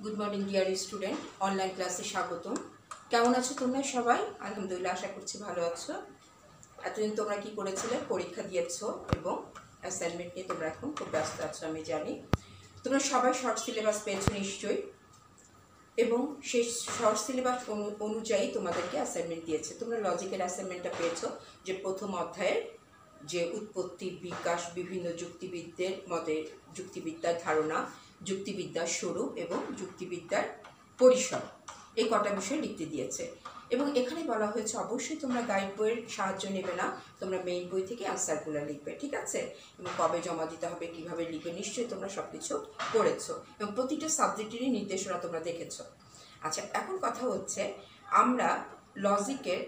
Good morning dear student, online ক্লাসে স্বাগতম। কেমন আছো তোমরা সবাই? আলহামদুলিল্লাহ, আশা করছি ভালো আছো। এতদিন তোমরা কি করেছিলে? পরীক্ষা দিয়েছো এবং অ্যাসাইনমেন্ট নিয়ে তোমরা এখন খুব ব্যস্ত আছো, আমি জানি। তোমরা সবাই শর্ট সিলেবাস পেয়েছো নিশ্চয়ই, এবং সেই শর্ট সিলেবাস অনুযায়ী তোমাদেরকে অ্যাসাইনমেন্ট দিয়েছে। তোমরা লজিকের অ্যাসাইনমেন্টটা পেয়েছো, যে প্রথম অধ্যায়ের যে উৎপত্তির বিকাশ, বিভিন্ন যুক্তিবিদদের মতে যুক্তিবিদ্যার ধারণা, যুক্তিবিদ্যার স্বরূপ এবং যুক্তিবিদ্যার পরিসর, এই কটা বিষয় লিখতে দিয়েছে। এবং এখানে বলা হয়েছে অবশ্যই তোমরা গাইড বইয়ের সাহায্য নেবে না, তোমরা মেইন বই থেকে অ্যান্সারগুলো লিখবে, ঠিক আছে? এবং কবে জমা দিতে হবে, কীভাবে লিখবে, নিশ্চয়ই তোমরা সব কিছু পড়েছো এবং প্রতিটা সাবজেক্টেরই নির্দেশনা তোমরা দেখেছো। আচ্ছা, এখন কথা হচ্ছে আমরা লজিকের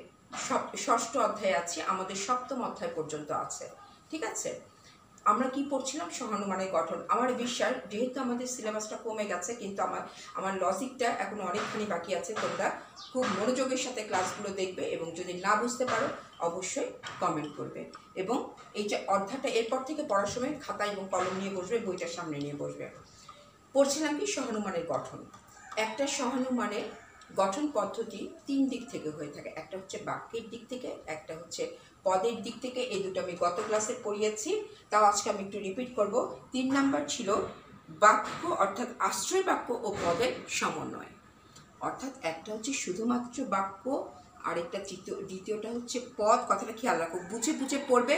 ষষ্ঠ অধ্যায়ে আছি, আমাদের সপ্তম অধ্যায় পর্যন্ত আছে, ঠিক আছে? আমরা কি পড়ছিলাম? সহানুমানের গঠন। আমার বিশ্বাস যেহেতু আমাদের সিলেবাসটা কমে গেছে, কিন্তু আমার লজিকটা এখন অনেকখানি বাকি আছে। তোমরা খুব মনোযোগের সাথে ক্লাসগুলো দেখবে এবং যদি না বুঝতে পারো অবশ্যই কমেন্ট করবে। এবং এই যে অধ্যায়টা এরপর থেকে পড়ার সময় খাতা এবং কলম নিয়ে বসবে, বইটার সামনে নিয়ে বসবে। পড়ছিলাম কি? সহানুমানের গঠন। একটা সহানুমানের গঠন পদ্ধতি তিন দিক থেকে হয়ে থাকে। একটা হচ্ছে বাক্যের দিক থেকে, একটা হচ্ছে পদের দিক থেকে। এই দুটো আমি গত ক্লাসে পড়িয়েছি, তাও আজকে আমি একটু রিপিট করব। 3 নাম্বার ছিল বাক্য অর্থাৎ আশ্রয় বাক্য ও পদের সমন্বয়। অর্থাৎ একটা হচ্ছে শুধুমাত্র বাক্য, আরেকটা দ্বিতীয়টা হচ্ছে পদ। কথাটা খেয়াল রাখো, বুঝে বুঝে পড়বে,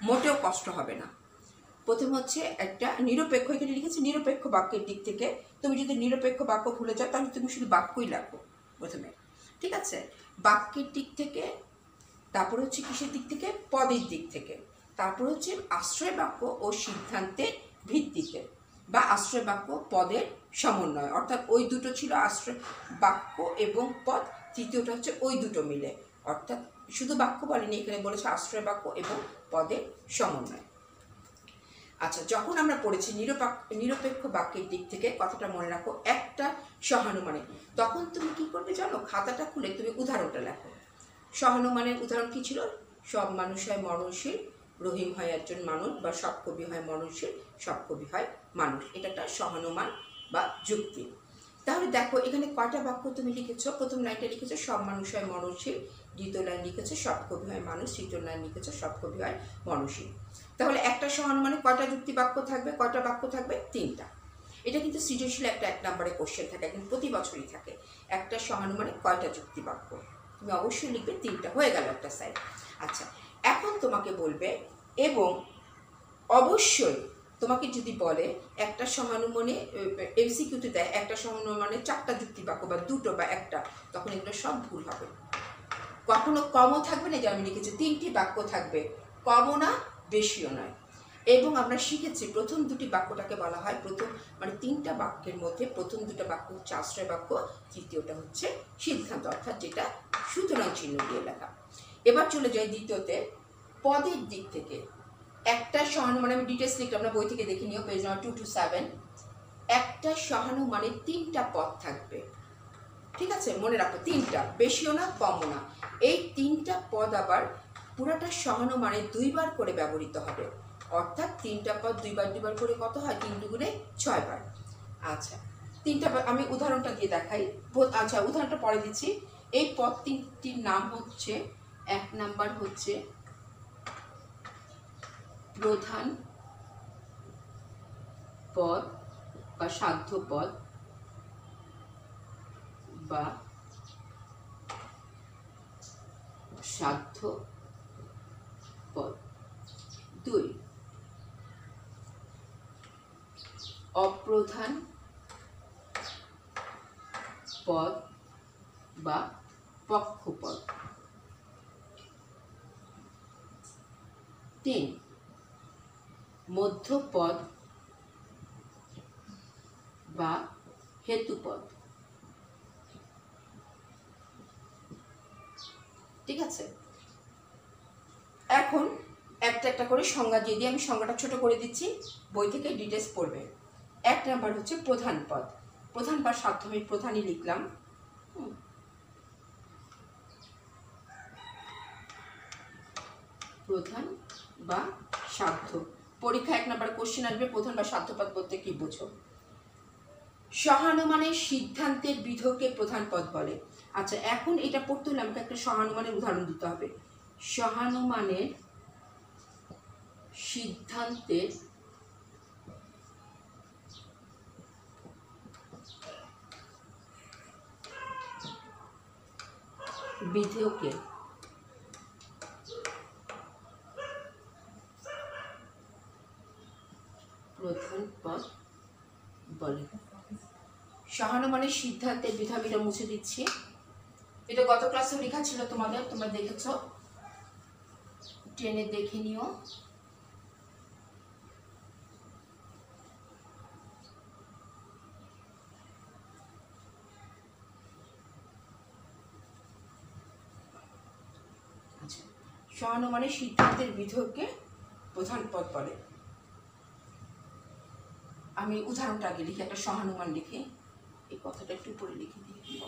মোটেও কষ্ট হবে না। প্রথম হচ্ছে একটা নিরপেক্ষ, এখানে লিখেছে নিরপেক্ষ বাক্যের দিক থেকে। তুমি যদি নিরপেক্ষ বাক্য ভুলে যাও তাহলে তুমি শুধু বাক্যই লেখো প্রথমে, ঠিক আছে? বাক্যের দিক থেকে, তারপর হচ্ছে কিসের দিক থেকে? পদের দিক থেকে। তারপর হচ্ছে আশ্রয় বাক্য ও সিদ্ধান্তের ভিত্তিতে, বা আশ্রয় বাক্য পদের সমন্বয়। অর্থাৎ ওই দুটো ছিল, আশ্রয় বাক্য এবং পদ। তৃতীয়টা হচ্ছে ওই দুটো মিলে, অর্থাৎ শুধু বাক্য বলেনি, এখানে বলেছে আশ্রয় বাক্য এবং পদের সমন্বয়। আচ্ছা, যখন আমরা পড়েছি নিরপেক্ষ বাক্যের দিক থেকে, কথাটা মনে রাখো, একটা সহানুমানে, তখন তুমি কি করবে জানো? খাতাটা খুলে তুমি উদাহরণটা লেখো। সহানুমানের উদাহরণ কি ছিল? সব মানুষ হয় মরণশীল, রহিম হয় একজন মানুষ, বা সব কবি হয় মরণশীল, সব কবি হয় মানুষ। এটা একটা সহানুমান বা যুক্তি। তাহলে দেখো এখানে কয়টা বাক্য তুমি লিখেছো? প্রথম লাইনটা লিখেছো সব মানুষ হয় মরণশীল, দ্বিতীয় লাইন লিখেছো সব কবি হয় মানুষ, তৃতীয় লাইন লিখেছো সব কবি হয় মরণশীল। তাহলে একটা সহানুমানে কয়টা যুক্তি বাক্য থাকবে? কয়টা বাক্য থাকবে? 3টা। এটা কিন্তু সৃজনশীল একটা 1 নম্বরে কোশ্চেন থাকে, কিন্তু প্রতি বছরই থাকে। একটা সহানুমানে কয়টা যুক্তি বাক্য? তুমি অবশ্যই লিখবে 3টা। হয়ে গেল একটা সাইড। আচ্ছা, এখন তোমাকে বলবে, এবং অবশ্যই তোমাকে যদি বলে একটা সহানুমানে এমসিকিউতে দেয় একটা সহানুমানে 4টা যুক্তি বাক্য বা 2টো বা 1টা, তখন এগুলো সব ভুল হবে। কখনো কমও থাকবে না, যে আমি লিখেছি 3টি বাক্য থাকবে, কমও না বেশিও নয়। এবং আমরা শিখেছি প্রথম দুটি বাক্যটাকে বলা হয় প্রথম, মানে 3টা বাক্যের মধ্যে প্রথম 2টা বাক্য হচ্ছে আশ্রয় বাক্য, তৃতীয়টা হচ্ছে সিদ্ধান্ত, অর্থাৎ যেটা সুতরাং চিহ্ন দিয়ে লেখা। এবার চলে যাই দ্বিতীয়তে, পদের দিক থেকে। একটা সহানুমানে, আমি ডিটেলস লিখলাম না, বই থেকে দেখে নিও, পেজ নাম্বার 2 to 7। একটা সহানুমানে 3টা পদ থাকবে, ঠিক আছে? মনে রাখো 3টা, বেশিও না কমও না। এই 3টা পদ আবার পুরাটা সহানুমানে 2বার করে ব্যবহৃত হবে, অর্থাৎ 3টা পদ 2বার করে কত হয়? 3 দুগুণে 6 বার। আচ্ছা, 3টা আমি উদাহরণটা দিয়ে দেখাই। আচ্ছা, উদাহরণটা পরে দিচ্ছি। এই পদ 3টির নাম হচ্ছে, 1 নাম্বার হচ্ছে প্রধান পদ বা সাধ্য পদ বা সাধ্য পদ। 2, অপ্রধান পদ বা পক্ষপদ। 3, মধ্যপদ বা হেতুপদ, ঠিক আছে? এখন একটা একটা করে সংজ্ঞা দিয়ে দিই। আমি সংজ্ঞাটা ছোট করে দিচ্ছি, বই থেকে ডিটেলস পড়বে। 1 নাম্বার হচ্ছে প্রধান পদ। প্রধান বা সাধ্য, আমি প্রধানই লিখলাম। প্রধান বা সাধ্য। পরীক্ষা 1 নাম্বার কোশ্চেন আসবে, প্রধান বা সাধ্য পদ বলতে কি বুঝো? সহানুমানের সিদ্ধান্তের বিধকে প্রধান পদ বলে। আচ্ছা, এখন এটা পড়তে হলে আমাকে একটা সহানুমানের উদাহরণ দিতে হবে। সহানুমানের সিদ্ধান্তের বিধকে প্রধান পদ বলে। সহানুমানের সিদ্ধান্তের বিধ, আমি এটা মুছে দিচ্ছি। এটা গত ক্লাসে লেখা ছিল তোমাদের, তোমরা দেখেছো, টেনে দেখে নিও। আচ্ছা, সহানুমানের সিদ্ধান্তের বিধকে প্রধান পদ বলে। আমি উদাহরণটা আগে লিখি, একটা সহানুমান লিখে এই কথাটা একটু উপরে লিখে দিই।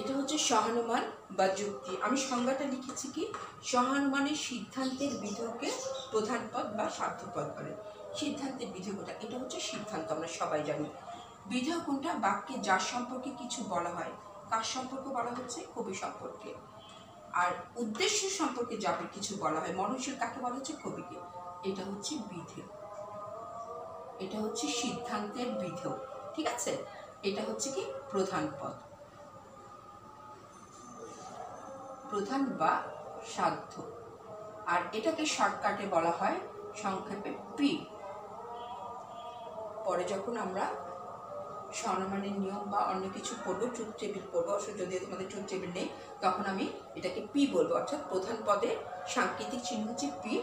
এটা হচ্ছে সহানুমান বা যুক্তি। আমি সংজ্ঞাটা লিখেছি কি, সহানুমানের সিদ্ধান্তের বিধকে প্রধান পদ বা সাধ্যপদ বলে। সিদ্ধান্তের বিধকটা, এটা হচ্ছে সিদ্ধান্ত, আমরা সবাই জানি। বিধেয় কোনটা? বাক্যে যার সম্পর্কে কিছু বলা হয়। কার সম্পর্কে বলা হচ্ছে? কবি সম্পর্কে। আর উদ্দেশ্য সম্পর্কে যাবে কিছু বলা হয়, মননশীল কাকে বলা হচ্ছে? কবিকে। এটা হচ্ছে বিধেয়, এটা হচ্ছে সিদ্ধান্তের বিধেয়। ঠিক আছে, এটা হচ্ছে কি প্রধান পদ, প্রধান বা সাধ্য। আর এটাকে শর্টকাটে বলা হয় সংক্ষেপে পি। পরে যখন আমরা সহানুমানের নিয়ম বা অন্য কিছু পড়বো, ট্রুথ টেবিল পড়বো, যদিও তোমাদের ট্রুথ টেবিল নেই, তখন আমি এটাকে পি বলবো, অর্থাৎ প্রধান পদের সাংকেতিক চিহ্ন হচ্ছে পি।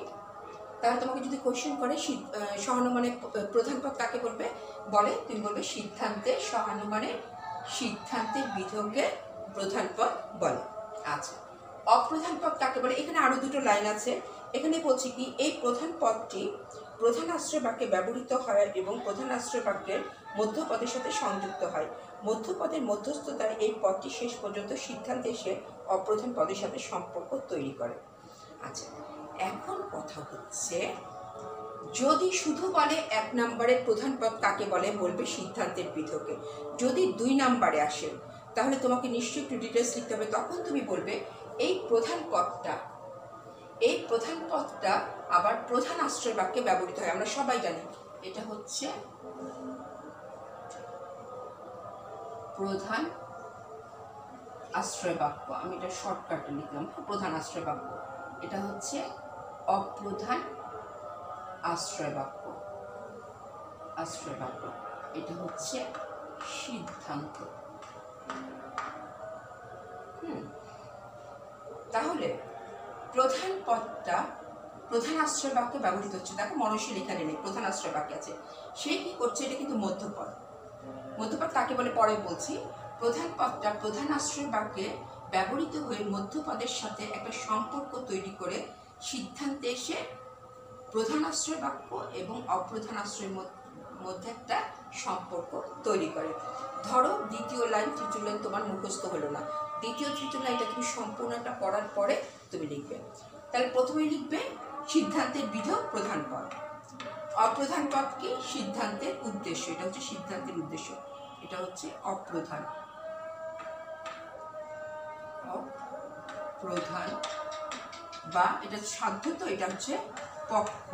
তাহলে তোমাকে যদি কোয়েশ্চেন করে সহানুমানের প্রধান পদ কাকে বলবে বলে, তুমি বলবে সিদ্ধান্তের, সহানুমানের সিদ্ধান্তের বিধকে প্রধান পদ বলে। আচ্ছা, অপ্রধান পদ কাকে বলে? এখানে আরো দুটো লাইন আছে। এখানে বলছি কি, এই প্রধান পদটি প্রধান আশ্রয় বাক্যে ব্যবহৃত হয় এবং প্রধান আশ্রয় বাক্যের মধ্যপদের সাথে সংযুক্ত হয়। মধ্যপদের মধ্যস্থতায় এই পদটি শেষ পর্যন্ত সিদ্ধান্তে এসে অপ্রধান পদের সাথে সম্পর্ক তৈরি করে। আচ্ছা, এখন কথা হচ্ছে, যদি শুধু বলে 1 নম্বরের প্রধান পদ কাকে বলে, বলবে সিদ্ধান্তের বিধকে। যদি 2 নম্বরে আসে, তাহলে তোমাকে নিশ্চয়ই একটু ডিটেলস লিখতে হবে। তখন তুমি বলবে এই প্রধান পদটা আবার প্রধান আশ্রয় বাক্যে ব্যবহৃত হয়। আমরা সবাই জানি এটা হচ্ছে প্রধান আশ্রয় বাক্য। আমি এটা শর্টকাটে লিখলাম, প্রধান আশ্রয় বাক্য। এটা হচ্ছে অপ্রধান আশ্রয় বাক্য। এটা হচ্ছে সিদ্ধান্ত। তাহলে প্রধান পদটা প্রধান আশ্রয় বাক্যে ব্যবহৃত হচ্ছে। দেখো, মননশীল এখানে নেই, প্রধান আশ্রয় বাক্যে আছে। সে কি করছে? এটা কিন্তু মধ্যপদ। মধ্যপদ কাকে বলে পরে বলছি। প্রধান পদটা প্রধান আশ্রয় বাক্যে ব্যবহৃত হয়ে মধ্যপদের সাথে একটা সম্পর্ক তৈরি করে সিদ্ধান্তে এসে প্রধান আশ্রয় বাক্য এবং অপ্রধান আশ্রয়ের মধ্যে একটা সম্পর্ক তৈরি করে। ধরো, দ্বিতীয় লাইন, তৃতীয় লাইন তোমার মুখস্থ হলো না, দ্বিতীয় তৃতীয় লাইনটা তুমি সম্পূর্ণটা পড়ার পরে তুমি লিখবে। তাহলে প্রথমে লিখবে সিদ্ধান্তের বিধক প্রধান পদ। অপ্রধান পদ কি? সিদ্ধান্তের উদ্দেশ্য। এটা হচ্ছে সিদ্ধান্তের উদ্দেশ্য, এটা হচ্ছে অপ্রধান বা এটা সাধ্য, তো এটা হচ্ছে পক্ষ,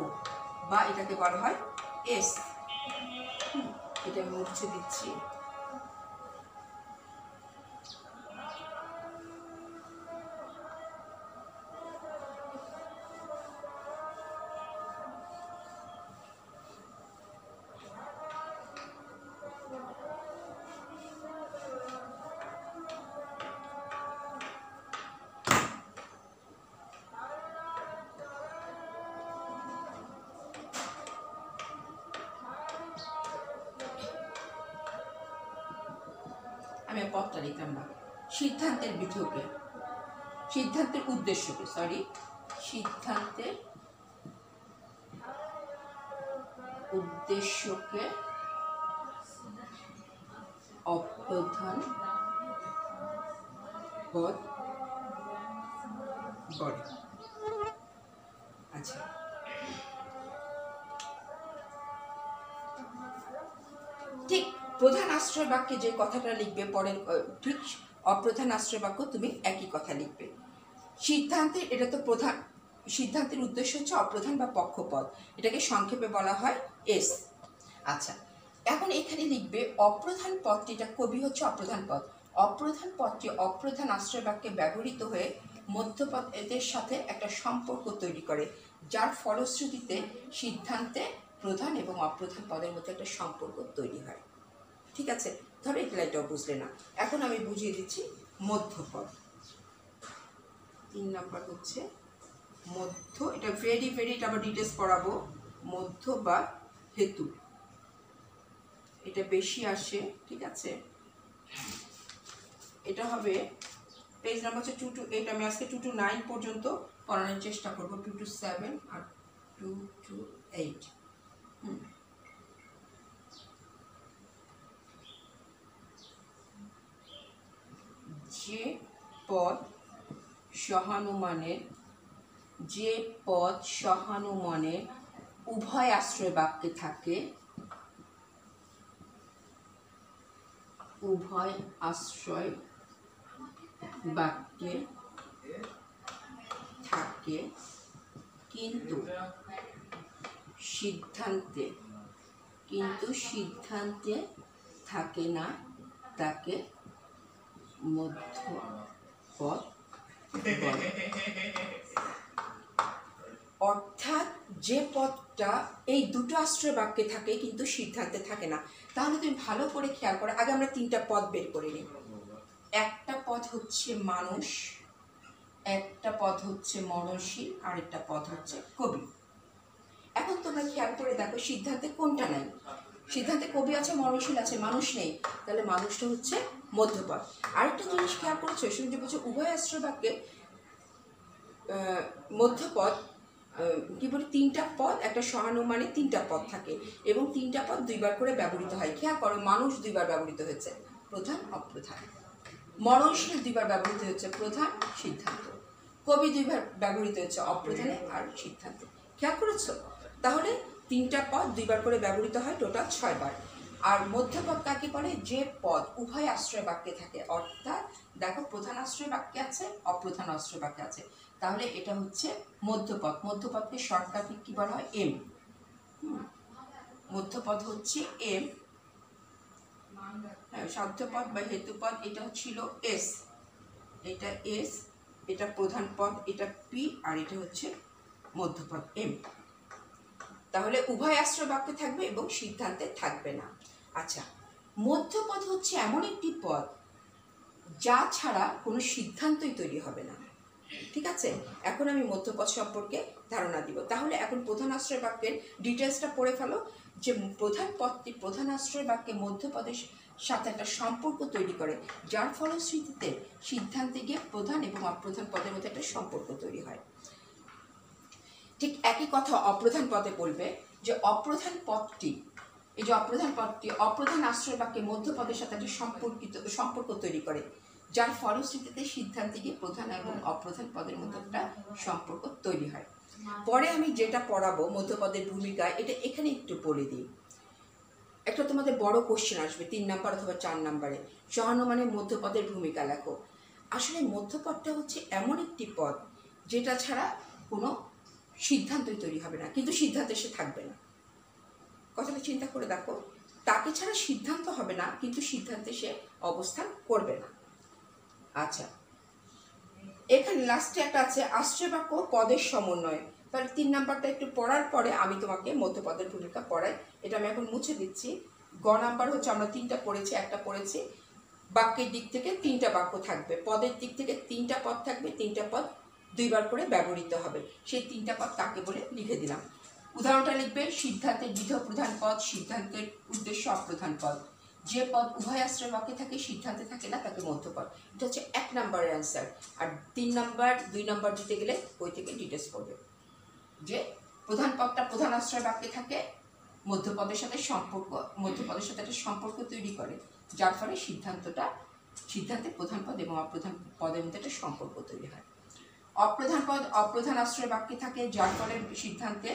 বা এটাকে বলা হয় এস। এটা আমি মুছে দিচ্ছি। আমি আর পদটা লিখলাম না। সিদ্ধান্তের বিধকে, সিদ্ধান্তের উদ্দেশ্যকে, সরি, সিদ্ধান্তের উদ্দেশ্যকে অপ্রধান পদ বলে। আচ্ছা, ঠিক প্রধান আশ্রয় বাক্যে যে কথাটা লিখবে পরের, ঠিক অপ্রধান আশ্রয় বাক্য তুমি একই কথা লিখবে। সিদ্ধান্তের, এটা তো প্রধান, সিদ্ধান্তের উদ্দেশ্য হচ্ছে অপ্রধান বা পক্ষপদ, এটাকে সংক্ষেপে বলা হয় এস। আচ্ছা, এখন এখানে লিখবে অপ্রধান পদটি, এটা কবি হচ্ছে অপ্রধান পদ, অপ্রধান পদটি অপ্রধান আশ্রয় বাক্যে ব্যবহৃত হয়ে মধ্যপদ এদের সাথে একটা সম্পর্ক তৈরি করে, যার ফলশ্রুতিতে সিদ্ধান্তে প্রধান এবং অপ্রধান পদের মধ্যে একটা সম্পর্ক তৈরি হয়। ঠিক আছে, ধরো এই লাইনটাও বুঝলে না, এখন আমি বুঝিয়ে দিচ্ছি মধ্যপদ। 3 নাম্বার হচ্ছে মধ্য, এটা ভেরি ভেরি, এটা আবার ডিটেলস পড়াবো। মধ্য বা হেতু, এটা বেশি আসে, ঠিক আছে। এটা হবে পেজ নাম্বার হচ্ছে 2 to 8, আমি আজকে 2 to 9 পর্যন্ত পড়ানোর চেষ্টা করবো, 2 to 7 আর 2 to 8। যে পদ সহানুমানের, যে পদ সহানুমানের উভয় আশ্রয় বাক্যে থাকে, উভয় আশ্রয় বাক্যে থাকে কিন্তু সিদ্ধান্তে থাকে না, তাকে মধ্যপদ বলে। অর্থাৎ যে পদটা এই দুটো আশ্রয় বাক্যে থাকে কিন্তু সিদ্ধান্তে থাকে না, তাহলে তুমি ভালো করে খেয়াল করো। আগে আমরা 3টা পদ বের করে নিই। একটা পদ হচ্ছে মানুষ, একটা পদ হচ্ছে মননশীল, আর একটা পদ হচ্ছে কবি। এখন তোমরা খেয়াল করে দেখো সিদ্ধান্তে কোনটা নাই? সিদ্ধান্তে কবি আছে, মননশীল আছে, মানুষ নেই, তাহলে মানুষটা হচ্ছে মধ্যপদ। আরেকটা জিনিস খেয়াল করেছো, শুনতে বলছো উভয় আশ্রয় বাক্যে মধ্যপদ কি বলি, 3টা পদ, একটা সহানুমানে 3টা পদ থাকে এবং 3টা পদ 2বার করে ব্যবহৃত হয়। খেয়াল করো, মানুষ 2বার ব্যবহৃত হয়েছে, প্রধান অপ্রধান। মননশীল 2বার ব্যবহৃত হয়েছে, প্রধান সিদ্ধান্ত। কবি 2বার ব্যবহৃত হয়েছে, অপ্রধানে আর সিদ্ধান্তে। খেয়াল করেছো? তাহলে 3টা পদ 2বার করে ব্যবহৃত হয়, টোটাল 6 বার। আর মধ্যপদ কাকে বলে? যে পদ উভয় আশ্রয় বাক্যে থাকে, অর্থাৎ দেখো প্রধান আশ্রয় বাক্যে আছে, অপ্রধান আশ্রয় বাক্যে আছে, তাহলে এটা হচ্ছে মধ্যপদ। মধ্যপদকে শর্টকাটে কি বলা হয়? এম। মধ্যপদ হচ্ছে এম। সাধ্যপদ বা হেতুপদ এটা ছিল এস, এটা এস, এটা প্রধান পদ, এটা পি, আর এটা হচ্ছে মধ্যপদ এম। তাহলে উভয় আশ্রয় বাক্যে থাকবে এবং সিদ্ধান্তে থাকবে না। আচ্ছা, মধ্যপদ হচ্ছে এমন একটি পদ যা ছাড়া কোনো সিদ্ধান্তই তৈরি হবে না। ঠিক আছে, এখন আমি মধ্যপদ সম্পর্কে ধারণা দিব। তাহলে এখন প্রধান আশ্রয় বাক্যের ডিটেলসটা পড়ে ফেলো, যে প্রধান পদটি প্রধান আশ্রয় বাক্যে মধ্যপদের সাথে একটা সম্পর্ক তৈরি করে, যার ফলশ্রুতিতে সিদ্ধান্তে গিয়ে প্রধান এবং অপ্রধান পদের মধ্যে একটা সম্পর্ক তৈরি হয়। ঠিক একই কথা অপ্রধান পদে বলবে, যে অপ্রধান পদটি, এই যে অপ্রধান পদটি অপ্রধান আশ্রয় বাক্যে মধ্যপদের সাথে একটা সম্পর্ক তৈরি করে, যার ফলশ্রুতিতে সিদ্ধান্তে গিয়ে প্রধান এবং অপ্রধান পদের মধ্যে একটা সম্পর্ক তৈরি হয়। পরে আমি যেটা পড়াবো মধ্যপদের ভূমিকা, এটা এখানে একটু বলে দিই। একটা তোমাদের বড় কোশ্চেন আসবে 3 নাম্বার অথবা 4 নাম্বারে, সহানুমানের মধ্যপদের ভূমিকা লেখো। আসলে মধ্যপদটা হচ্ছে এমন একটি পদ যেটা ছাড়া কোনো সিদ্ধান্তই তৈরি হবে না, কিন্তু সিদ্ধান্তে সে থাকবে না। কথাটা চিন্তা করে দেখো, তাকে ছাড়া সিদ্ধান্ত হবে না, কিন্তু সিদ্ধান্তে সে অবস্থান করবে না। আচ্ছা, এখানে লাস্টে একটা আছে আশ্রয় বাক্য পদের সমন্বয়। তাহলে 3 নাম্বারটা একটু পড়ার পরে আমি তোমাকে মধ্যপদের ভূমিকা পড়াই। এটা আমি এখন মুছে দিচ্ছি। গ নাম্বার হচ্ছে আমরা 3টা পড়েছি, একটা পড়েছি বাক্যের দিক থেকে 3টা বাক্য থাকবে, পদের দিক থেকে 3টা পদ থাকবে, 3টা পদ 2বার করে ব্যবহৃত হবে। সেই 3টা পদ কাকে বলে লিখে দিলাম। উদাহরণটা লিখবে, সিদ্ধান্তের বিধ প্রধান পদ, সিদ্ধান্তের উদ্দেশ্য অপ্রধান পদ। যে পদ উভয় আশ্রয় বাক্যে থাকে সিদ্ধান্তে থাকে না তাকে মধ্যপদ। এটা হচ্ছে 1 নম্বরের অ্যান্সার। আর 3 নম্বর 2 নম্বর দিতে গেলে বই থেকে ডিটেলস পড়বে যে প্রধান পদটা প্রধান আশ্রয় বাক্যে থাকে, মধ্যপদের সাথে একটা সম্পর্ক তৈরি করে, যার ফলে সিদ্ধান্তে প্রধান পদ এবং অপ্রধান পদের মধ্যে একটা সম্পর্ক তৈরি হয়। অপ্রধান পদ অপ্রধান আশ্রয় বাক্যে থাকে, যার ফলে সিদ্ধান্তে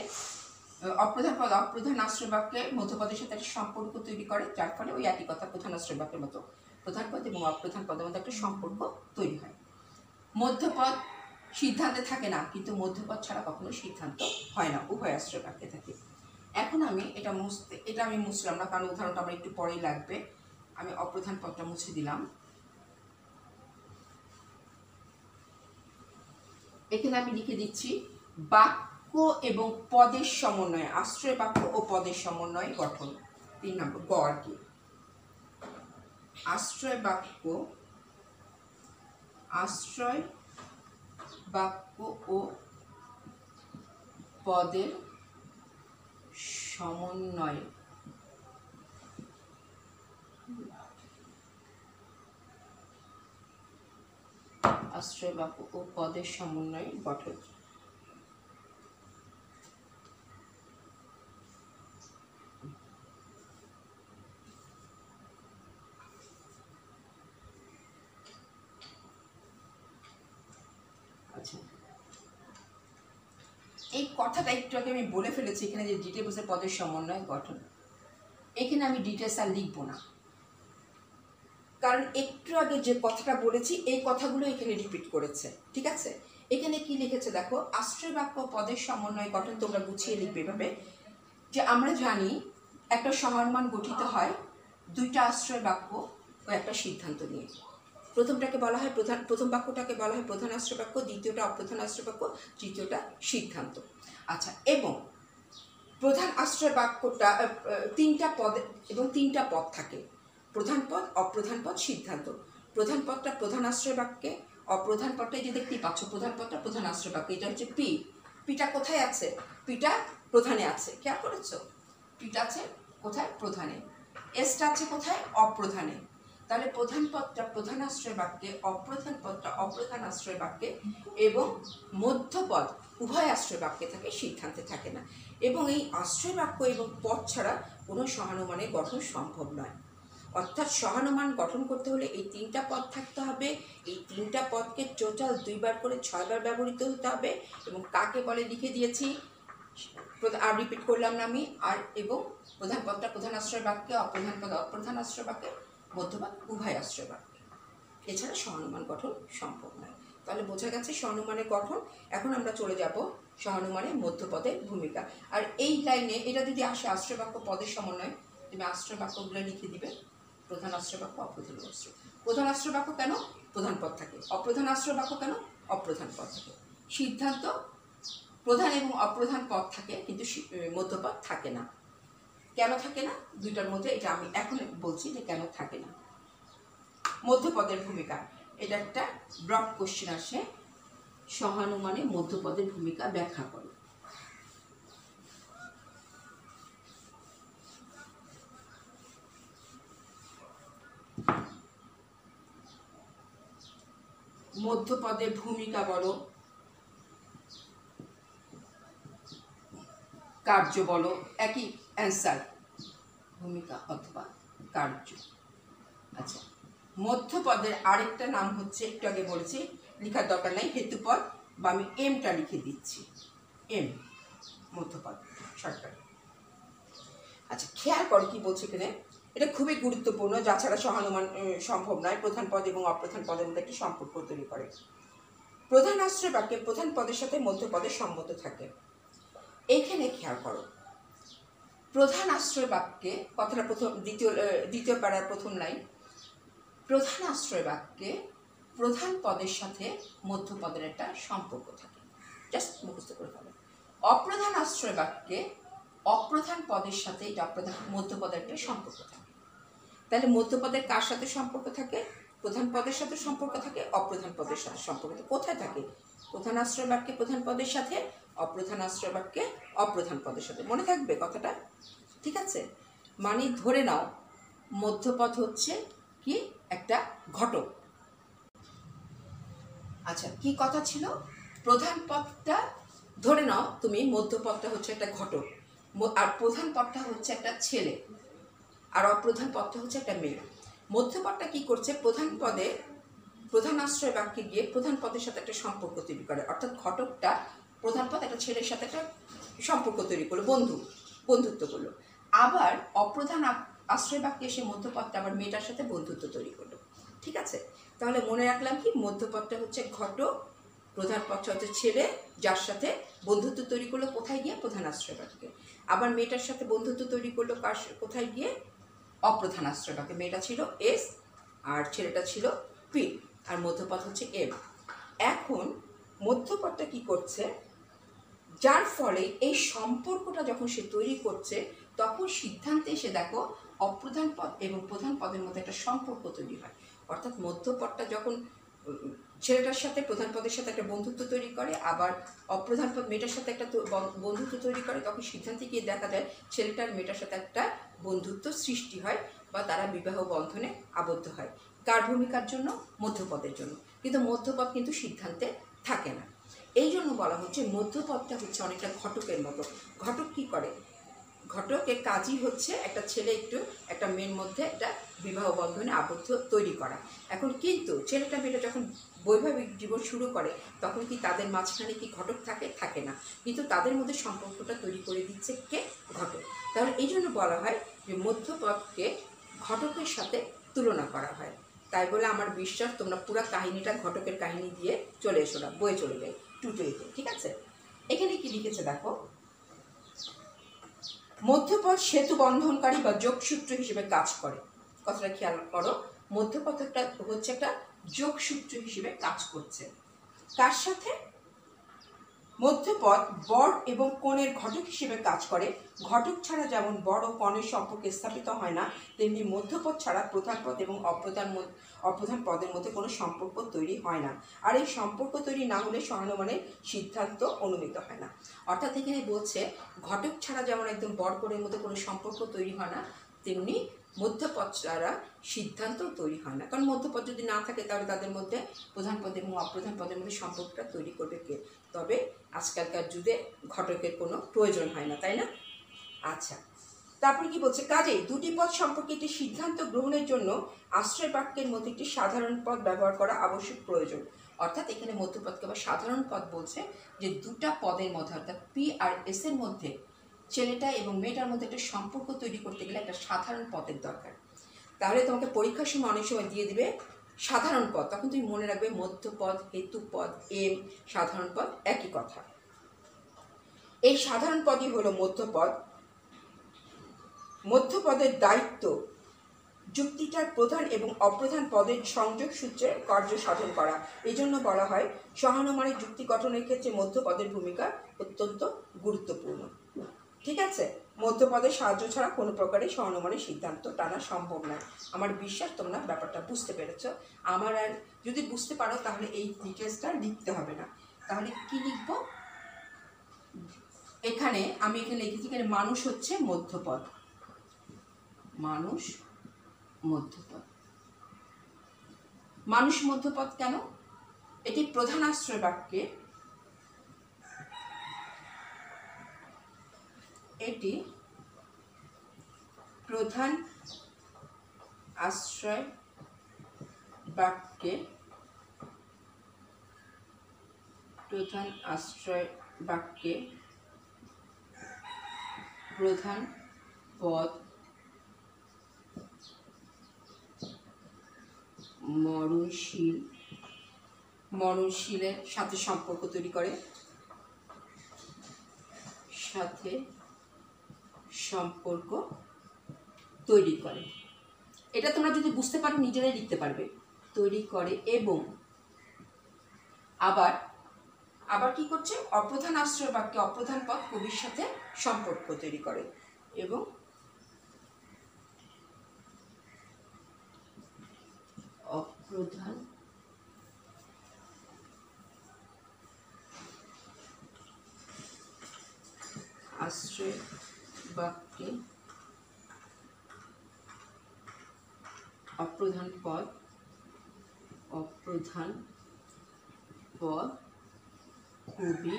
অপ্রধান পদ অপ্রধান আশ্রয় বাক্যে মধ্যপদের সাথে একটা সম্পর্ক তৈরি করে, যার ফলে ওই একই কথা প্রধান আশ্রয় বাক্যের মতো প্রধান পদ এবং অপ্রধান পদের মধ্যে একটা সম্পর্ক তৈরি হয়। মধ্যপদ সিদ্ধান্তে থাকে না, কিন্তু মধ্যপদ ছাড়া কখনো সিদ্ধান্ত হয় না, উভয় আশ্রয় বাক্যে থাকে। এখন আমি এটা আমি মুছলাম না, কারণ উদাহরণটা আমার একটু পরেই লাগবে। আমি অপ্রধান পদটা মুছে দিলাম। এখানে আমি লিখে দিচ্ছি বাক্য এবং পদের সমন্বয়ে, আশ্রয় বাক্য ও পদের সমন্বয়ে গঠন। 3 নম্বর গ আর কি, আশ্রয় বাক্য ও পদের সমন্বয়ে আশ্রয় বাক্য ও পদের সমন্বয়ে গঠন। আচ্ছা, এই কথাটা একটু আগে আমি বলে ফেলেছি, এখানে যে ডিটেলসে পদের সমন্বয় গঠন, এখানে আমি ডিটেলস আর লিখবো না, কারণ একটু আগে যে কথাটা বলেছি এই কথাগুলো এখানে রিপিট করেছে। ঠিক আছে, এখানে কি লিখেছে দেখো, আশ্রয় বাক্য পদের সমন্বয় গঠন তোমরা গুছিয়ে লিখবে এভাবে যে আমরা জানি একটা সমানুমান গঠিত হয় 2টা আশ্রয় বাক্য ও একটা সিদ্ধান্ত নিয়ে। প্রথমটাকে বলা হয় প্রথম বাক্যটাকে বলা হয় প্রধান আশ্রয় বাক্য, দ্বিতীয়টা অপ্রধান আশ্রয় বাক্য, তৃতীয়টা সিদ্ধান্ত। আচ্ছা, এবং প্রধান আশ্রয় বাক্যটা 3টা পদ এবং 3টা পদ থাকে, প্রধান পদ অপ্রধান পদ সিদ্ধান্ত। প্রধান পদটা প্রধান আশ্রয় বাক্যে, অপ্রধান পদটা যে দেখতেই পাচ্ছ প্রধান পদটা প্রধান আশ্রয় বাক্যে, এটা হচ্ছে পিটা কোথায় আছে, পিটা প্রধানে আছে, খেয়াল করেছো, পিটা আছে কোথায়, প্রধানে, এসটা আছে কোথায়, অপ্রধানে। তাহলে প্রধান পদটা প্রধান আশ্রয় বাক্যে, অপ্রধান পদটা অপ্রধান আশ্রয় বাক্যে এবং মধ্যপদ উভয় আশ্রয় বাক্যে থাকে, সিদ্ধান্তে থাকে না। এবং এই আশ্রয় বাক্য এবং পদ ছাড়া কোনো সহানুমানের গঠন সম্ভব নয়। অর্থাৎ সহানুমান গঠন করতে হলে এই 3টা পদ থাকতে হবে, এই 3টা পদকে টোটাল 2 বার করে 6 বার ব্যবহৃত হতে হবে। এবং কাকে বলে লিখে দিয়েছি, আর রিপিট করলাম না আমি, আর এবং প্রধান পদটা প্রধান আশ্রয় বাক্যে, অপ্রধান পদ অপ্রধান আশ্রয় বাক্যে, মধ্যপদ উভয় আশ্রয় বাক্যে। এছাড়া সহানুমান গঠন সম্ভব নয়। তাহলে বোঝা গেছে সহানুমানের গঠন। এখন আমরা চলে যাব সহানুমানের মধ্যপদের ভূমিকা। আর এই লাইনে এটা যদি আসে আশ্রয় বাক্য পদের সমন্বয়, তুমি আশ্রয় বাক্যগুলো লিখে দিবে, প্রধান আশ্রয় বাক্য অপ্রধান আশ্রয়। প্রধান আশ্রয় বাক্য কেন, প্রধান পদ থাকে, অপ্রধান আশ্রয় বাক্য কেন, অপ্রধান পদ থাকে। সিদ্ধান্ত প্রধান এবং অপ্রধান পদ থাকে, কিন্তু মধ্যপদ থাকে না। কেন থাকে না, 2টার মধ্যে এটা আমি এখন বলছি যে কেন থাকে না। মধ্যপদের ভূমিকা, এটা একটা ব্রড কোশ্চেন আসে, সহানুমানে মধ্যপদের ভূমিকা ব্যাখ্যা করো। মধ্যপদের ভূমিকা বলো, কার্য বলো, একই অ্যান্সার, ভূমিকা অথবা কার্য। আচ্ছা, মধ্যপদের আরেকটা নাম হচ্ছে, একটু আগে বলেছি লেখার দরকার নাই, হেতুপদ, বা আমি এমটা লিখে দিচ্ছি, এম মধ্যপদ শর্টকাট। আচ্ছা, খেয়াল করো কি বলছে এখানে, এটা খুবই গুরুত্বপূর্ণ, যা ছাড়া সহানুমান সম্ভব নয়। প্রধান পদ এবং অপ্রধান পদের মধ্যে একটি সম্পর্ক তৈরি করে। প্রধান আশ্রয় বাক্যে প্রধান পদের সাথে মধ্যপদের সম্মত থাকে। এইখানে খেয়াল করো, প্রধান আশ্রয় বাক্যে, কথাটা দ্বিতীয় পাড়ার প্রথম লাইন, প্রধান আশ্রয় বাক্যে প্রধান পদের সাথে মধ্যপদের একটা সম্পর্ক থাকে, জাস্ট মুখস্থ করে ফেলো। অপ্রধান আশ্রয় বাক্যে অপ্রধান পদের সাথে এটা মধ্যপদের একটা সম্পর্ক থাকে। তাহলে মধ্যপদের কার সাথে সম্পর্ক থাকে, প্রধান পদের সাথে সম্পর্ক থাকে, অপ্রধান পদের সাথে সম্পর্ক থাকে। কোথায় থাকে, প্রধান আশ্রয় বাক্যে প্রধান পদের সাথে, অপ্রধান আশ্রয় বাক্যে অপ্রধান পদের সাথে। মনে থাকবে কথাটা, ঠিক আছে? মানে ধরে নাও মধ্যপদ হচ্ছে কি একটা ঘটক। আচ্ছা, কি কথা ছিল? প্রধান পদটা ধরে নাও তুমি, মধ্যপদটা হচ্ছে একটা ঘটক, আর প্রধান পদটা হচ্ছে একটা ছেলে, আর অপ্রধান পদটা হচ্ছে একটা মেয়ে। মধ্যপদটা কি করছে? প্রধান পদে প্রধান আশ্রয় বাক্যে গিয়ে প্রধান পদের সাথে একটা সম্পর্ক তৈরি করে, অর্থাৎ ঘটকটা প্রধান পদ একটা ছেলের সাথে একটা সম্পর্ক তৈরি করলো, বন্ধুত্ব করলো। আবার অপ্রধান আশ্রয় বাক্যে এসে মধ্যপদটা আবার মেয়েটার সাথে বন্ধুত্ব তৈরি করলো। ঠিক আছে, তাহলে মনে রাখলাম কি, মধ্যপদটা হচ্ছে ঘটক, প্রধান পদটা হচ্ছে ছেলে যার সাথে বন্ধুত্ব তৈরি করলো, কোথায় গিয়ে? প্রধান আশ্রয় বাক্যে। আবার মেয়েটার সাথে বন্ধুত্ব তৈরি করলো কোথায় গিয়ে? অপ্রধান আশ্রয় বাক্যে। মেয়েটা ছিল এস আর ছেলেটা ছিল পি, আর মধ্যপদ হচ্ছে এম। এখন মধ্যপদটা কি করছে? যার ফলে এই সম্পর্কটা যখন সে তৈরি করছে, তখন সিদ্ধান্তে এসে দেখো অপ্রধান পদ এবং প্রধান পদের মধ্যে একটা সম্পর্ক তৈরি হয়। অর্থাৎ মধ্যপদটা যখন ছেলেটার সাথে প্রধান পদের সাথে একটা বন্ধুত্ব তৈরি করে, আবার অপ্রধান পদ মেয়েটার সাথে একটা বন্ধুত্ব তৈরি করে, তখন সিদ্ধান্তে গিয়ে দেখা যায় ছেলেটার মেয়েটার সাথে একটা বন্ধুত্ব সৃষ্টি হয় বা তারা বিবাহ বন্ধনে আবদ্ধ হয়। কার ভূমিকার জন্য? মধ্যপদের জন্য। কিন্তু মধ্যপদ কিন্তু সিদ্ধান্তে থাকে না। এই জন্য বলা হচ্ছে মধ্যপদটা হচ্ছে অনেকটা ঘটকের মতো। ঘটক কি করে? ঘটকের কাজই হচ্ছে একটা ছেলে একটা মেয়ের মধ্যে একটা বিবাহ বন্ধনে আবদ্ধ তৈরি করা। এখন কিন্তু ছেলেটা মেয়েটা যখন বৈবাহিক জীবন শুরু করে, তখন কি তাদের মাঝখানে কি ঘটক থাকে না, কিন্তু তাদের মধ্যে সম্পর্কটা তৈরি করে দিচ্ছে কে? ঘটক। তাহলে এই জন্য বলা হয় যে মধ্যপদকে ঘটকের সাথে তুলনা করা হয়। তাই বলে আমার বিশ্বাস তোমরা পুরো কাহিনীটা ঘটকের কাহিনী দিয়ে চলে এসো না, বয়ে চলে যাই টুটুইতে। ঠিক আছে, এখানে কি লিখেছে দেখো, মধ্যপদ সেতু বন্ধনকারী বা যোগসূত্র হিসেবে কাজ করে। কথাটা খেয়াল করো, মধ্যপদটা হচ্ছে একটা যোগসূত্র হিসেবে কাজ করছে। কার সাথে? মধ্যপদ বর এবং কনের ঘটক হিসেবে কাজ করে। ঘটক ছাড়া যেমন বর ও কনের সম্পর্ক স্থাপিত হয় না, তেমনি মধ্যপদ ছাড়া প্রধান পদ এবং অপ্রধান পদের মধ্যে কোনো সম্পর্ক তৈরি হয় না। আর এই সম্পর্ক তৈরি না হলে সহানুমানের সিদ্ধান্ত অনুমিত হয় না। অর্থাৎ এখানে বলছে ঘটক ছাড়া যেমন একদম বর কনের মধ্যে কোনো সম্পর্ক তৈরি হয় না, তেমনি মধ্যপদ ছাড়া সিদ্ধান্ত তৈরি হয় না। কারণ মধ্যপদ যদি না থাকে, তাহলে তাদের মধ্যে প্রধান পদ এবং অপ্রধান পদের মধ্যে সম্পর্কটা তৈরি করবে কে? তবে আজকালকার যুগে ঘটকের কোনো প্রয়োজন হয় না, তাই না? আচ্ছা, তারপরে কি বলছে? কাজেই দুটি পদ সম্পর্কে একটি সিদ্ধান্ত গ্রহণের জন্য আশ্রয় বাক্যের মধ্যে একটি সাধারণ পদ ব্যবহার করা আবশ্যক প্রয়োজন। অর্থাৎ এখানে মধ্যপদকে আবার সাধারণ পদ বলছে, যে দুটা পদের মধ্যে অর্থাৎ পি আর এস এর মধ্যে, ছেলেটা এবং মেয়েটার মধ্যে একটা সম্পর্ক তৈরি করতে গেলে একটা সাধারণ পদের দরকার। তাহলে তোমাকে পরীক্ষার সময় অনেক সময় দিয়ে দিবে সাধারণ পদ, তখন তুমি মনে রাখবে মধ্যপদ, হেতুপদ, এম, সাধারণ পদ একই কথা। এই সাধারণ পদই হলো মধ্যপদ। মধ্যপদের দায়িত্ব যুক্তিটার প্রধান এবং অপ্রধান পদের সংযোগ সূত্রে কার্য সাধন করা। এই জন্য বলা হয় সহানুমানিক যুক্তি গঠনের ক্ষেত্রে মধ্যপদের ভূমিকা অত্যন্ত গুরুত্বপূর্ণ। ঠিক আছে, মধ্যপদের সাহায্য ছাড়া কোনো প্রকারের সহানুমানিক সিদ্ধান্ত টানা সম্ভব নয়। আমার বিশ্বাস তোমরা ব্যাপারটা বুঝতে পেরেছ। আমার আর যদি বুঝতে পারো, তাহলে এই ডিটেলসটা লিখতে হবে না। তাহলে কি লিখবো? এখানে আমি লিখেছি, এখানে মানুষ হচ্ছে মধ্যপদ। মানুষ মধ্যপদ। মানুষ মধ্যপদ কেন? এটি প্রধান আশ্রয় বাক্যে, এটি প্রধান আশ্রয় বাক্যে, প্রধান আশ্রয় বাক্যে প্রধান পদ মরণশীলের সাথে সম্পর্ক তৈরি করে, সাথে সম্পর্ক তৈরি করে। এটা তোমরা যদি বুঝতে পারো নিজেরাই লিখতে পারবে। তৈরি করে এবং আবার কি করছে? অপ্রধান আশ্রয় বাক্যে অপ্রধান পদ কবির সাথে সম্পর্ক তৈরি করে এবং অপ্রধান আশ্রয় বাক্যে অপ্রধান পদ কবি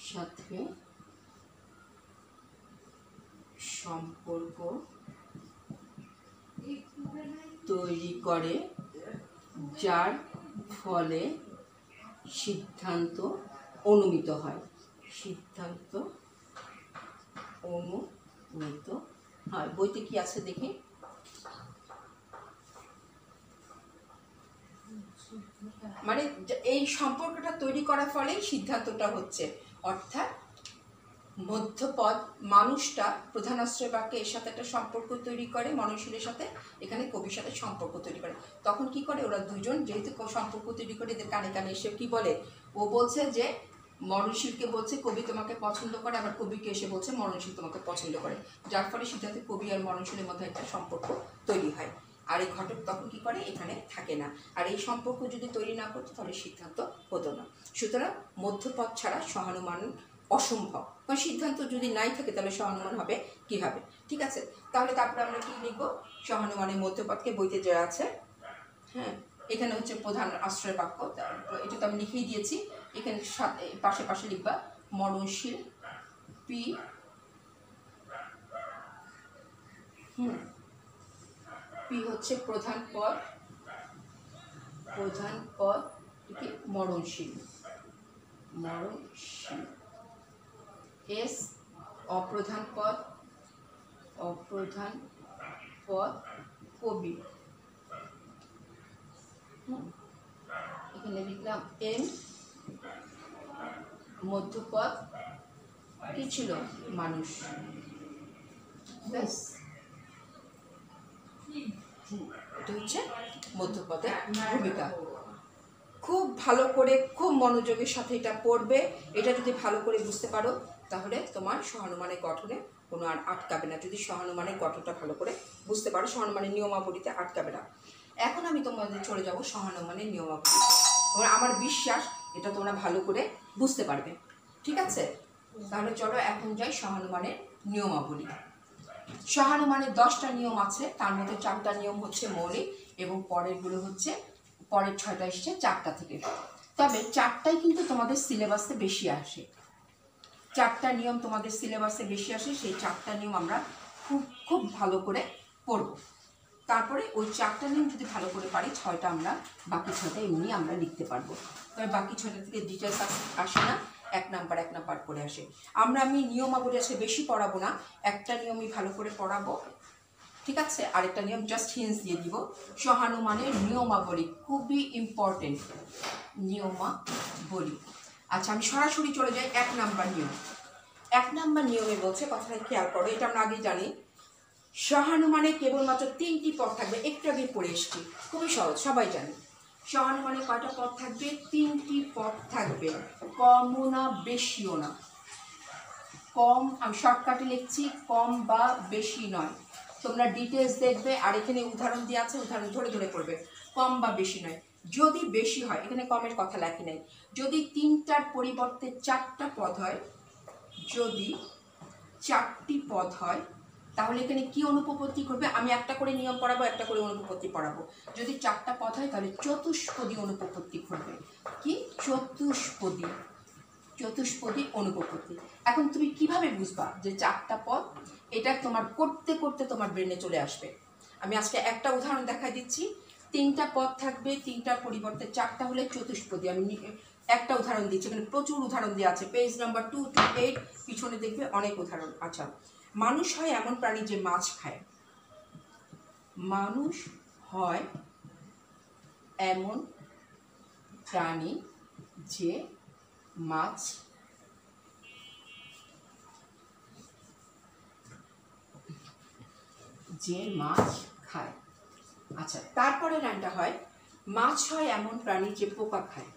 সাথে সম্পর্ক তৈরি করে, যার ফলে সিদ্ধান্ত অনুমিত হয়। বইতে কি আছে দেখি। মানে এই সম্পর্কটা তৈরি করার ফলেই সিদ্ধান্তটা হচ্ছে, অর্থাৎ মধ্যপদ মানুষটা প্রধান আশ্রয় বাক্যে এর সাথে একটা সম্পর্ক তৈরি করে, মননশীলের সাথে, এখানে কবির সাথে সম্পর্ক তৈরি করে। তখন কি করে ওরা দুজন যেহেতু সম্পর্ক তৈরি করে, এদের কানে কানে এসে কি বলে, ও বলছে যে মননশীলকে বলছে কবি তোমাকে পছন্দ করে, আবার কবিকে এসে বলছে মননশীল তোমাকে পছন্দ করে, যার ফলে সিদ্ধান্তে কবি আর মননশীলের মধ্যে একটা সম্পর্ক তৈরি হয়। আর এই ঘটক তখন কি করে, এখানে থাকে না। আর এই সম্পর্ক যদি তৈরি না করতো তাহলে সিদ্ধান্ত হতো না। সুতরাং মধ্যপদ ছাড়া সহানুমান অসম্ভব। কারণ সিদ্ধান্ত যদি নাই থাকে তাহলে সহানুমান হবে কিভাবে? ঠিক আছে, তাহলে তারপরে আমরা কি লিখব? সহানুমানের মধ্যপদকে বইতে দেওয়া আছে। হ্যাঁ, এখানে হচ্ছে প্রধান আশ্রয় বাক্য, এটা তো আমি লিখেই দিয়েছি। এখানে পাশে পাশে লিখবা মননশীল পি, পি হচ্ছে প্রধান পদ কি মননশীল, এস অপ্রধান পদ কবি। এখানে লিখলাম এম, মধ্যপদ কি ছিল, মানুষ। ব্যাস, এটা হচ্ছে মধ্যপদের ভূমিকা। খুব ভালো করে, খুব মনোযোগের সাথে এটা পড়বে। এটা যদি ভালো করে বুঝতে পারো তাহলে তোমার সহানুমানের গঠনে কোনো আর আটকাবে না। যদি সহানুমানের গঠনটা ভালো করে বুঝতে পারো, সহানুমানের নিয়মাবলীতে আটকাবে না। এখন আমি তোমাদের চলে যাব সহানুমানের নিয়মাবলী। আমার বিশ্বাস এটা তোমরা ভালো করে বুঝতে পারবে। ঠিক আছে, তাহলে চলো এখন যাই সহানুমানের নিয়মাবলী। সহানুমানের 10টা নিয়ম আছে, তার মধ্যে 4টা নিয়ম হচ্ছে মৌলিক এবং পরেরগুলো হচ্ছে, পরের 6টা এসছে 4টা থেকে। তবে 4টাই কিন্তু তোমাদের সিলেবাসে বেশি আসে। 4টা নিয়ম তোমাদের সিলেবাসে বেশি আসে, সেই 4টা নিয়ম আমরা খুব ভালো করে পড়ব। তারপরে ওই 4টা নিয়ম যদি ভালো করে পারি, 6টা আমরা, বাকি 6টা এমনি আমরা লিখতে পারবো। তবে বাকি 6টা থেকে ডিটেলস আসে না, 1 নাম্বার করে আসে। আমি নিয়মাবলী আছে বেশি পড়াবো না, একটা নিয়মই ভালো করে পড়াবো। ঠিক আছে, আরেকটা নিয়ম জাস্ট হিন্টস দিয়ে দিব। সহানুমানের নিয়মাবলী খুবই ইম্পর্টেন্ট, নিয়মাবলী। আচ্ছা, আমি সরাসরি চলে যাই 1 নাম্বার নিয়ম। 1 নাম্বার নিয়মে বলছে, কথাটা খেয়াল করো, এটা আমরা আগেই জানি। সহানুমানে কেবলমাত্র 3টি পদ থাকবে। একটু আগে পড়ে এসছি, খুবই সহজ, সবাই জানে। সহানুমানে কয়টা পদ থাকবে? 3টি পদ থাকবে, কমও না বেশিও না। কম, আমি শর্টকাটে লিখছি, কম বা বেশি নয়। তোমরা ডিটেলস দেখবে, আর এখানে উদাহরণ দিয়ে আছে, উদাহরণ ধরে ধরে পড়বে। কম বা বেশি নয়। যদি বেশি হয়, এখানে কমের কথা লেখি নাই, যদি 3টার পরিবর্তে 4টা পদ হয়, যদি 4টি পদ হয়, তাহলে এখানে কি অনুপপত্তি করবে? আমি একটা করে নিয়ম পড়াবো, একটা করে অনুপপত্তি পড়াবো। যদি 4টা পদ হয় তাহলে চতুষ্পদী অনুপপত্তি করবে। কি? চতুষ্পদী অনুপপত্তি। এখন তুমি কিভাবে বুঝবা যে 4টা পদ? এটা তোমার করতে করতে তোমার ব্রেনে চলে আসবে। আমি আজকে একটা উদাহরণ দেখাই দিচ্ছি। 3টা পদ থাকবে, 3টার পরিবর্তে 4টা হলে চতুষ্পদী। আমি একটা উদাহরণ দিচ্ছি, এখানে প্রচুর উদাহরণ দেওয়া আছে, পেজ নাম্বার 228 পিছনে দেখবে অনেক উদাহরণ। আচ্ছা, মানুষ হয় এমন প্রাণী যে মাছ খায়। মানুষ হয় এমন প্রাণী যে মাছ খায়। আচ্ছা, তারপরে লাইনটা হয়, মাছ হয় এমন প্রাণী যে পোকা খায়।